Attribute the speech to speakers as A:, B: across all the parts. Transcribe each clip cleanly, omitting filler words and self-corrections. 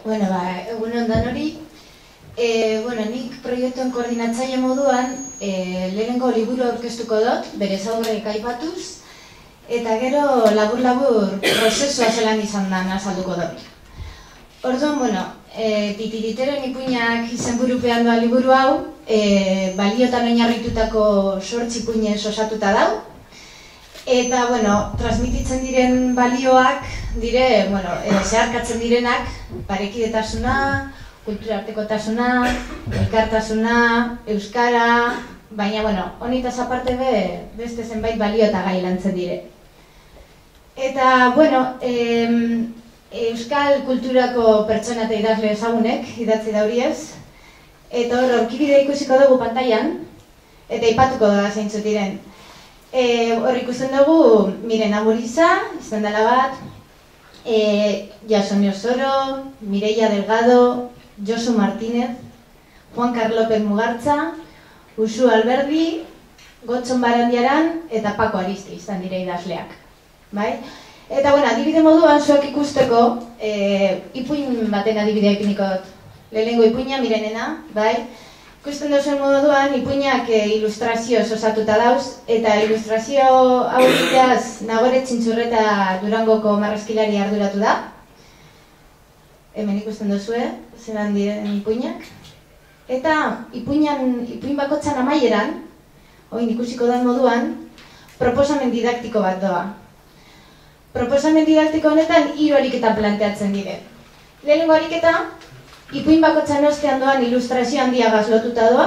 A: Bueno, egun ondan hori. Nik proiektuen koordinatzaile moduan lehenengo liburu aurkeztuko dut, bere ezaugarriak aipatuz, eta gero labur-labur prozesua zelan izan da azalduko dut. Orduan, Titiriteren ipuinak izenburupean doa liburu hau, baliotan oinarritutako 8 ipuinez osatuta dau. Eta, transmititzen diren balioak dire, zeharkatzen direnak, parekidetasuna, kulturartekotasuna, elkartasuna, euskara, baina, honetaz aparte beste zenbait balio eta gai lantzen dire. Eta, euskal kulturako pertsona eta idazle ezagunek idatzi dauriez, eta hor aurkibidea ikusiko dugu pantailan, eta ipatuko da zeintzuk diren. Hor ikusten dugu Miren Amuriza, izan dela bat, Jasone Osoro, Mireia Delgado, Josu Martínez, Juan Carlópez Mugartza, Usu Alberdi, Gotxon Barandiaran eta Paco Aristi izan dire idazleak. Eta, adibide moduan zuak ikusteko, ipuin baten adibidea ipiniko dut. Lehenengo ipuina, Mirenena, ikusten duzuen moduan, ipuinak ilustrazioz osatuta dauz, eta ilustrazio hau egiteaz Nagore Txintxurreta Durangoko marrazkilari arduratu da. Hemen ikusten duzue, zelan diren ipuinak. Eta ipuin bakotzan amaieran, oin ikusiko den moduan, proposamen didaktiko bat doa. Proposamen didaktiko honetan 3 ariketa planteatzen dire. Lehenengo ariketa, ipuin bakotzan ostean doan ilustrazio handiagaz lotuta doa,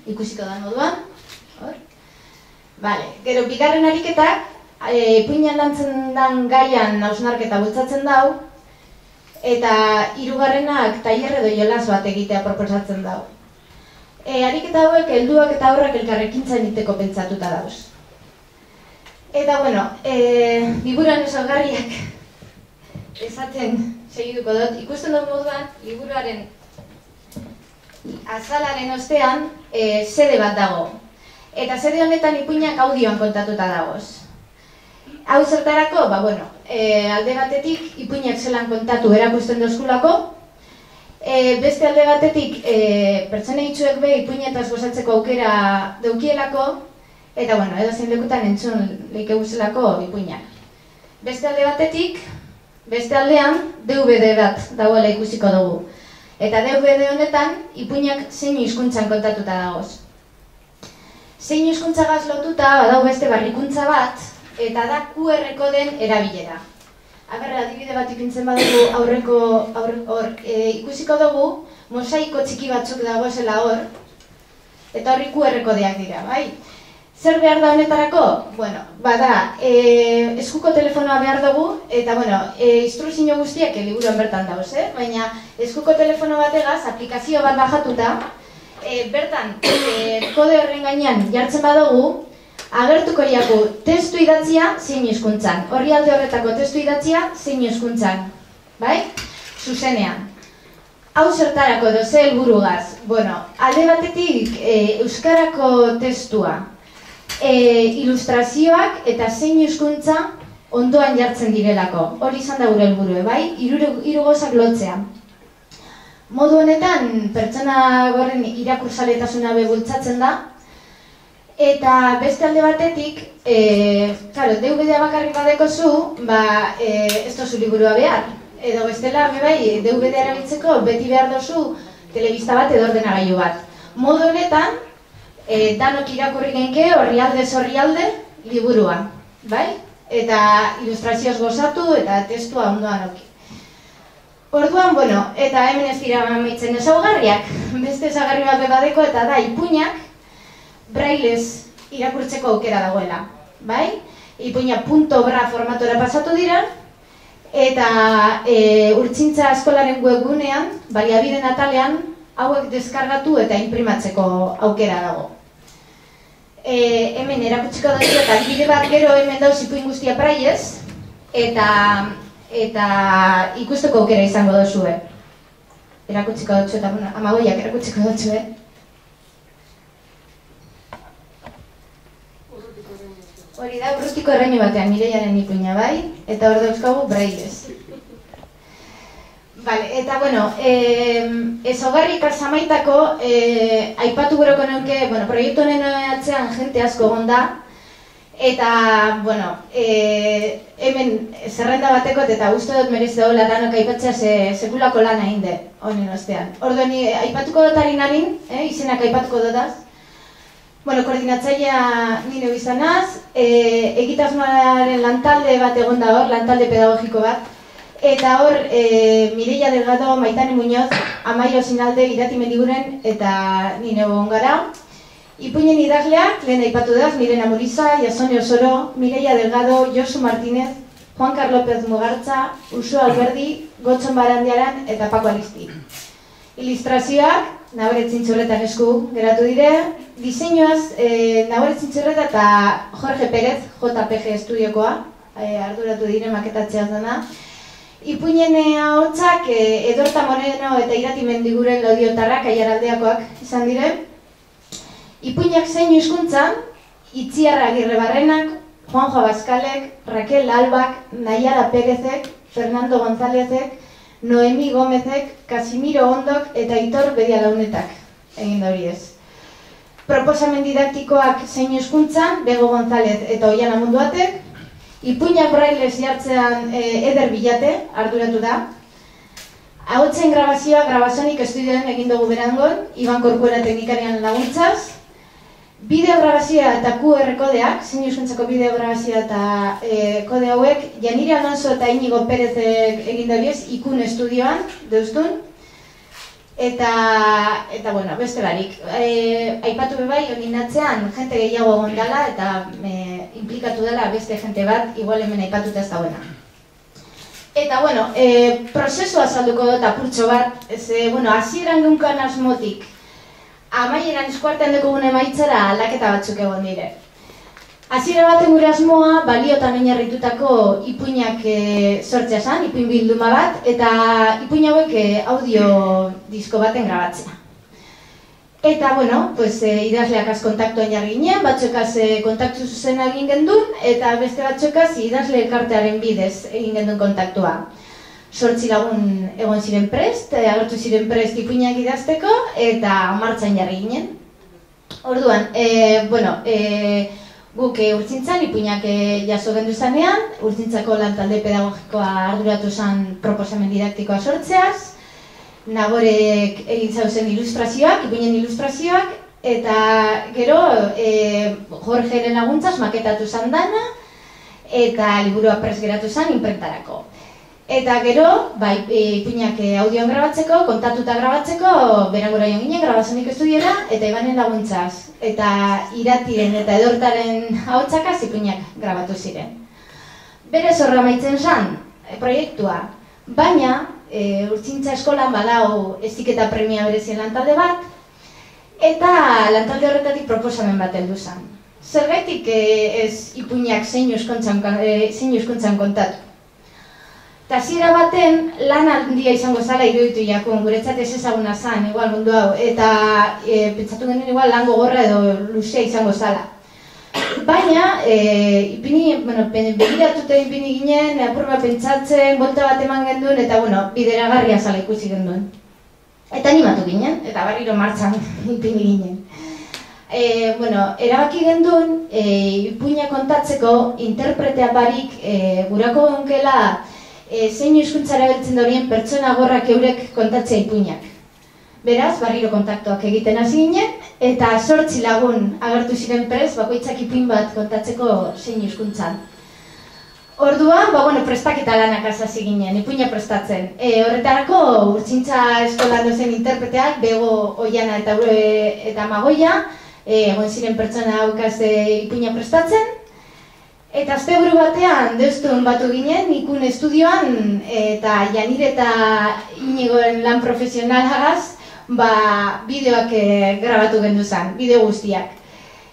A: ikusiko da moduan. Gero, bigarren ariketak, ipuinan lantzen den gaian hausnarketa bultzatzen dau, eta 3garrenak tailer edo jolas bat egitea proposatzen dau. Ariketa hauek helduak eta aurrak elkarrekintzan egiteko pentsatuta dauz. Eta, liburuan ezaugarriak esaten segituko dut. Ikusten dut moduan, liburuaren azalaren ostean CD bat dago. Eta CD honetan ipuinak audioan kontatuta dagoz. Hau zertarako, alde batetik ipuinak zelan kontatu erakusten dozkulako, beste alde batetik pertsona itxuek ipuinetaz gozatzeko aukera daukielako, eta edo zein lekutan entzun leikeguzelako ipuinak. Beste alde batetik, beste aldean, DVD bat dagoela ikusiko dugu. Eta DVD honetan, ipuinak zein hizkuntzan kontatuta dagoz. Zein hizkuntzagaz lotuta, badau beste barrikuntza bat, eta da QR koden erabilera. Adibide bat ipintzen badugu ikusiko dugu, mosaiko txiki batzuk dagoezela hor, eta horri QR kodeak dira, bai? Zer behar da honetarako? Eskuko telefonoa behar dugu, eta instrukzio guztiak liburuan bertan dauz, baina eskuko telefono bategaz, aplikazio bat bajatuta, bertan kode horren gainean jartzen badugu, agertuko jaku testu idatzia zein hizkuntzan. Horri alde horretako testu idatzia zein hizkuntzan. Zuzenean. Hau zertarako edo ze helburugaz. Alde batetik euskarako testua, ilustrazioak eta zein hizkuntza ondoan jartzen direlako. Hori izan da gure helburue, bai? 3 gauzak lotzea. Modu honetan, pertsona gorren irakurzaletasuna bultzatzen da, eta beste alde batetik, DVD-a bakarrik badekozu, ez dozu liburua behar. Edo bestela, DVD-a erabiltzeko beti behar dozu telebista bat edo ordenagailu bat. Modu honetan, danok irakurri genke orrialdez orrialde liburua, bai? Eta ilustrazioz gozatu eta testua ondoan oki. Orduan, eta hemen ez dira amaitzen ezaugarriak, beste ezaugarri bat badeko eta da ipuinak brailez irakurtzeko aukera dagoela, bai? Ipuina .bra formatora pasatu dira, eta Urtsintza Eskolaren webgunean, baliabideen atalean, hauek deskargatu eta inprimatzeko aukera dago. Hemen erakutsiko dut eta adibide bat gero hemen dauz ipuin guztia brailez, eta ikusteko aukera izango duzue. Erakutsiko dutzu eta amagoiak erakutsiko dutzu, Hori da, urrutiko erreinu batean Mireiaren ipuina bai, eta hor dauzkagu brailez. Eta, bueno, ezaugarri ikasamaitako aipatu guroko neuke, proiektu honen atzean jente asko egon da. Eta, hemen zerrenda batekot eta uste dut merezi dagoela danok aipatzea sekulako lan egin de, honen ostean. Orduan, aipatuko dut harin, izenak aipatuko dutaz. Koordinatzailea nire izanaz, egitasmoaren lantalde bat egon da hor, lantalde pedagogiko bat. Eta hor, Mireia Delgado, Maitane Muñoz, Amaio Sinalde, Irati Mendiguren eta nire egon gara. Ipuinen idazleak, lehen aipatu daz, Mirena Muriza, Jasone Osoro, Mireia Delgado, Josu Martínez, Juan Carlos López Mugartza, Usu Alberdi, Gotxon Barandiaran eta Paco Alisti. Ilustrazioak, Nabore Txintxorretan esku geratu dire. Diseinuaz, Nabore Txintxorreta eta Jorge Pérez, JPG Estudiokoa, arduratu dire maketatzeaz dena. Ipuinen ahotsak Edorta Moreno eta Irati Mendiguren Lodiotarrak aiaraldeakoak izan dire. Ipuinak zeinu hizkuntzan, Itziar Agirre Barrenak, Juanjo Abaskalek, Raquel Albak, Nayara Pérezek, Fernando Gonzálezek, Noemi Gómezek, Casimiro Ondok eta Aitor Bedialaunetak egin da hori ez. Proposamen didaktikoak zeinu hizkuntzan, Bego González eta Oiana Munduatek. Ipuinak brailez jartzean Eder Bilate, arduratu da. Ahotsen grabazioa Grabasonik Estudioan egin dugu berangon, Iban Corcuera teknikarian laguntzaz. Bideo grabazioa eta QR kodeak, zeinu hizkuntzako bideo grabazioa eta kode hauek, Janire Alonso eta Inigo Pérez egin da horiez, Ikun Estudioan, deustun. Eta beste barik. Aipatu bebai, honin atzean, jente gehiago egon dela eta implikatu dela beste jente bat, igual hemen aipatuta ez dagoena. Eta, prozesua salduko dut apurtxo bat, hasieran gunkan asmotik, amaieran eskuartean dukogun emaitzara aldaketa batzuk egon dire. Hasiera baten gure asmoa, baliotan oinarritutako ipuinak sortzea zen, ipuin bilduma bat, eta ipuin hauek audio disko baten grabatzea. Eta, idazleak az kontaktuan jarri ginen, batzuekaz kontaktu zuzena egin gendun, eta beste batzuekaz idazle elkartearen bidez egin gendun kontaktua. 8 lagun egon ziren prest, agertu ziren prest ipuinak idazteko, eta martxan jarri ginen. Orduan, guk urtzintzan ipuinak jaso gendu zanean, urtzintzako lantalde pedagogikoa arduratu zen proposamen didaktikoa sortzeaz, Nagorek egin zauzen ilustrazioak, ipuinen ilustrazioak, eta gero Jorgeren laguntzaz maketatu zen dana, eta liburua prest geratu zen inprentarako. Eta gero, ipuinak audioan grabatzeko, kontatuta grabatzeko, berangora joan ginen, Grabasonik Estudiora, eta Ibanen laguntzaz. Eta Iratiren eta Edortaren ahotsak ipuinak grabatu ziren. Berez horra amaitzen zen proiektua, baina urtzintza eskolan badau heziketa premia berezien lantalde bat, eta lantalde horretatik proposamen bat heldu zen. Zergatik ez ipuinak zeinu hizkuntzan kontatu. Eta hasiera baten lan handia izango zala iruditu jakun, guretzat ez ezaguna zen, igual mundu hau, eta pentsatu genuen igual lan gogorra edo luzea izango zala. Baina, begiratuta ipini ginen, apur bat pentsatzen, bolta bat eman genduen, eta bideragarria zala ikusi genduen. Eta animatu ginen, eta barriro martxan ipini ginen. Erabaki genduen, ipuina kontatzeko, interpretea barik, gurako genkela, zeinu hizkuntzara beltzen dorien pertsona gorrak eurek kontatzea ipuinak. Beraz, barriro kontaktuak egiten hasi ginen, eta 8 lagun agertu ziren prest, bakoitzak ipuin bat kontatzeko zeinu hizkuntzan. Orduan, prestaketa lanak hasi ginen, ipuina prestatzen. Horretarako, urtzintza eskolan dozen interpreteak, Bego, Oiana eta Magoia, egon ziren pertsona haukaz ipuina prestatzen. Eta asteburu batean, deustun batu ginen, Ikun Estudioan, eta Janire eta Inigoen lan profesionalagaz, bideoak grabatu gendu zen, bideo guztiak.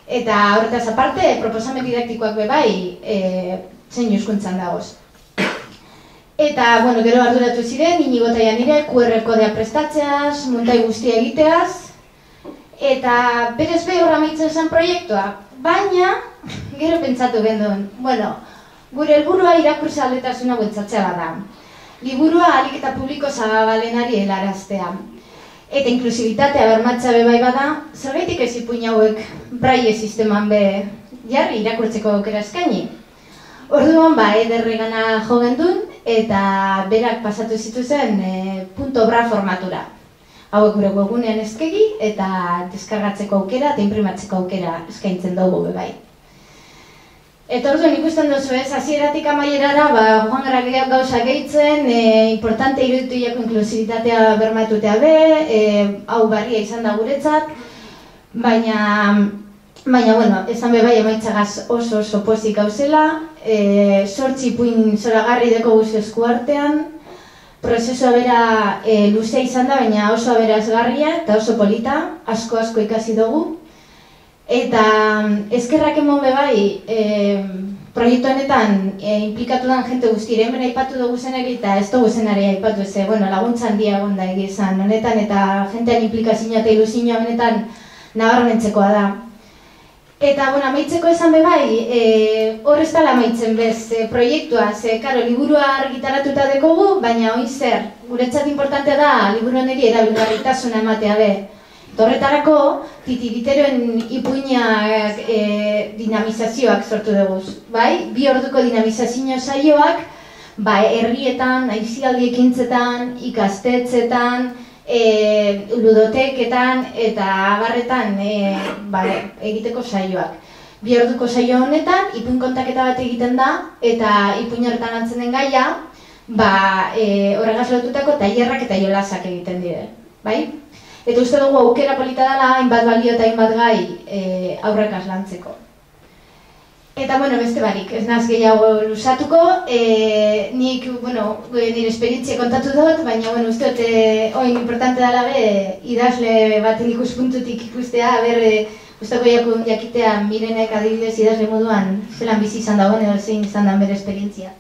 A: Eta horretaz aparte, proposamen didaktikoak bebai, zeinu hizkuntzan dagoz. Eta, gero arduratu ziren, Inigo eta Janire, QR kodea prestatzeaz, muntai guztia egiteaz, eta berez horra amaitzen zen proiektua. Baina, gero pentsatu genduen, gure helburua irakurtzaletasuna bultzatzea bada. liburua ahalik eta publiko zabalenari helaraztea. Eta inklusibitatea bermatzea be bai bada, zergaitik ez ipuin hauek braille sisteman be jarri irakurtzeko aukera eskaini. Orduan ederregana jo gendun eta berak pasatu zituzen .bra formatura. Hauek gure webgunean eskegi eta deskargatzeko aukera eta imprimatzeko aukera eskaintzen dugu be bai. Eta orduan ikusten duzu ez, hasieratik amaierara, joan gara gauza gehitzen, importante iruditu jako inklusibitatea bermatutea be, hau barria izan da guretzat, baina, bueno, esan be bai emaitzagaz oso pozik gauzela, 8 ipuin zoragarri deko guzu eskuartean, prozesua bera luzea izan da, baina oso aberazgarria eta oso polita, asko ikasi dugu. Eta eskerrak emon be bai, proiektu honetan implikatu den jente guztire, hemen aipatu dugu zenari eta ez dugu zenari aipatu ez, laguntza handia egon da egizan honetan eta jentean implikazioa eta ilusioa honetan nabarmentzekoa da. Eta, amaitzeko esan be bai, hor ez dala amaitzen bez proiektua, karo, liburua argitaratuta dekogu, baina oin zer, guretzat importantea da liburu honeri erabilgarritasuna ematea be. Horretarako, titiriteroen ipuinak dinamizazioak sortu dugu. Bi orduko dinamizazio saioak, herrietan, aisialdi ekintzetan, ikastetzetan, ludoteketan eta abarretan egiteko saioak. 2 orduko saio honetan, ipuin kontaketa bat egiten da, eta ipuin horretan antzen den gaia, horregaz lotutako tailerrak eta jolasak egiten dire. Eta uste dugu aukera polita dela, hainbat balio eta hainbat gai aurrekaz lantzeko. Eta, beste barik, ez naz gehiago lusatuko, nik, nire esperientzia kontatu dut, baina, uste dut, oin importante dela be, idazle baten ikuspuntutik ikustea, gustako jakitea Mirenek adibidez idazle moduan zelan bizi izan dagoen edo zein izan da bere esperientzia.